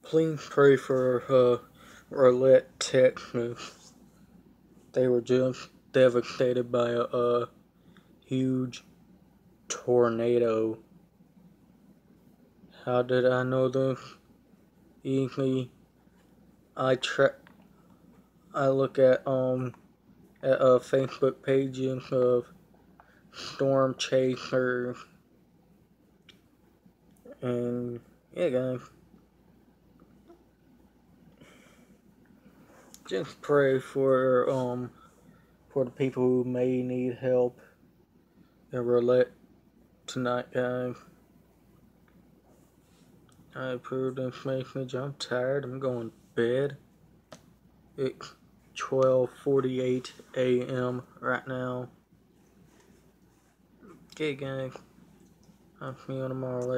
Please pray for Rowlett Texas. They were just devastated by a huge tornado. How did I know this? Easily, I look at Facebook pages of storm chasers, and yeah, guys, just pray for the people who may need help in Rowlett tonight, guys. I approve this message. I'm tired. I'm going to bed. It's 12:48 a.m. right now. Okay, guys. I'll see you tomorrow.